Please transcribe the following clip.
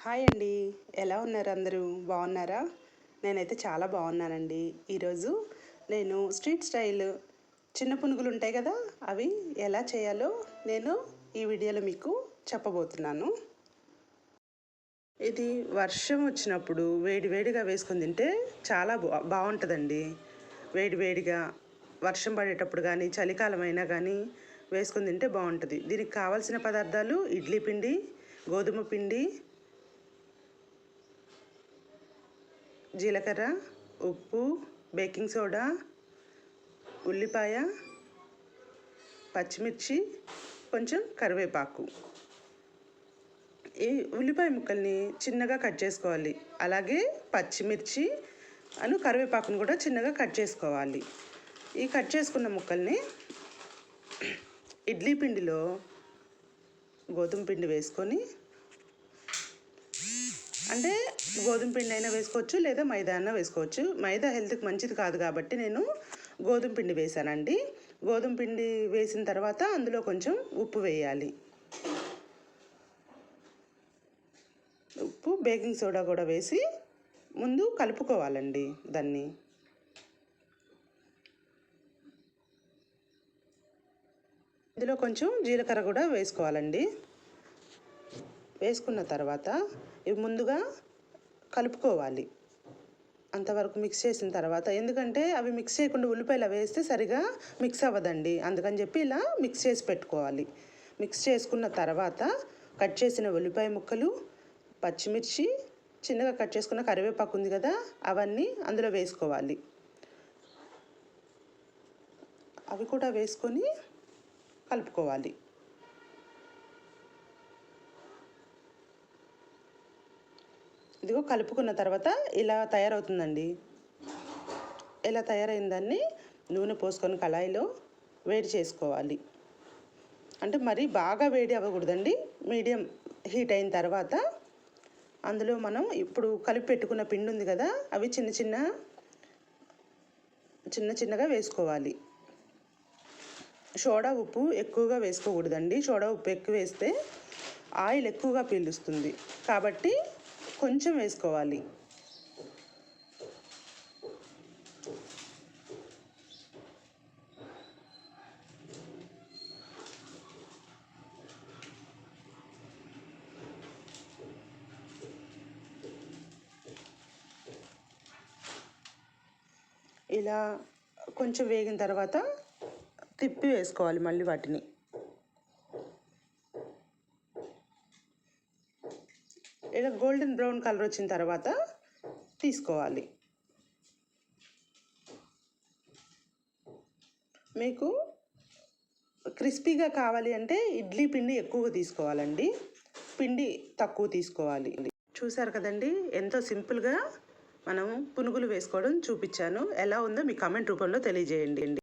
Hi అండి. ఎలా ఉన్నారు అందరూ? బాగున్నారా? నేనైతే చాలా బాగున్నానండి. ఈరోజు నేను స్ట్రీట్ స్టైల్ చిన్న పునుగులు ఉంటాయి కదా, అవి ఎలా చేయాలో నేను ఈ వీడియోలో మీకు చెప్పబోతున్నాను. ఇది వర్షం వచ్చినప్పుడు వేడివేడిగా వేసుకొని తింటే చాలా బాగుంటుందండి. వేడివేడిగా వర్షం పడేటప్పుడు కానీ చలికాలం అయినా కానీ వేసుకొని తింటే బాగుంటుంది. దీనికి కావాల్సిన పదార్థాలు ఇడ్లీ పిండి, గోధుమ పిండి, జీలకర్ర, ఉప్పు, బేకింగ్ సోడా, ఉల్లిపాయ, పచ్చిమిర్చి, కొంచెం కరివేపాకు. ఈ ఉల్లిపాయ ముక్కల్ని చిన్నగా కట్ చేసుకోవాలి. అలాగే పచ్చిమిర్చి కరివేపాకును కూడా చిన్నగా కట్ చేసుకోవాలి. ఈ కట్ చేసుకున్న ముక్కల్ని ఇడ్లీ పిండిలో గోధుమ పిండి వేసుకొని, అంటే గోధుమ పిండి అయినా వేసుకోవచ్చు లేదా మైదా అయినా వేసుకోవచ్చు. మైదా హెల్త్కి మంచిది కాదు కాబట్టి నేను గోధుమ పిండి వేసానండి. గోధుమ పిండి వేసిన తర్వాత అందులో కొంచెం ఉప్పు వేయాలి. ఉప్పు, బేకింగ్ సోడా కూడా వేసి ముందు కలుపుకోవాలండి దాన్ని. ఇందులో కొంచెం జీలకర్ర కూడా వేసుకోవాలండి. వేసుకున్న తర్వాత ఇవి ముందుగా కలుపుకోవాలి. అంతవరకు మిక్స్ చేసిన తర్వాత, ఎందుకంటే అవి మిక్స్ చేయకుండా ఉల్లిపాయలు వేస్తే సరిగా మిక్స్ అవ్వదండి. అందుకని చెప్పి ఇలా మిక్స్ చేసి పెట్టుకోవాలి. మిక్స్ చేసుకున్న తర్వాత కట్ చేసిన ఉల్లిపాయ ముక్కలు, పచ్చిమిర్చి, చిన్నగా కట్ చేసుకున్న కరివేపాకు ఉంది కదా, అవన్నీ అందులో వేసుకోవాలి. అవి కూడా వేసుకొని కలుపుకోవాలి. ఇదిగో కలుపుకున్న తర్వాత ఇలా తయారవుతుందండి. ఇలా తయారైన దాన్ని నూనె పోసుకొని కళాయిలో వేడి చేసుకోవాలి. అంటే మరీ బాగా వేడి అవ్వకూడదండి. మీడియం హీట్ అయిన తర్వాత అందులో మనం ఇప్పుడు కలిపి పెట్టుకున్న పిండి ఉంది కదా, అవి చిన్న చిన్నగా వేసుకోవాలి. సోడా ఉప్పు ఎక్కువగా వేసుకోకూడదండి. సోడా ఉప్పు ఎక్కువ వేస్తే ఆయిల్ ఎక్కువగా పీలుస్తుంది కాబట్టి కొంచెం వేసుకోవాలి. ఇలా కొంచెం వేగిన తర్వాత తిప్పి వేసుకోవాలి మళ్ళీ వాటిని. ఇలా గోల్డెన్ బ్రౌన్ కలర్ వచ్చిన తర్వాత తీసుకోవాలి. మీకు క్రిస్పీగా కావాలి అంటే ఇడ్లీ పిండి ఎక్కువగా తీసుకోవాలండి, పిండి తక్కువ తీసుకోవాలి. చూసారు కదండి, ఎంతో సింపుల్గా మనం పునుగులు వేసుకోవడం చూపించాను. ఎలా ఉందో మీ కామెంట్ రూపంలో తెలియజేయండి.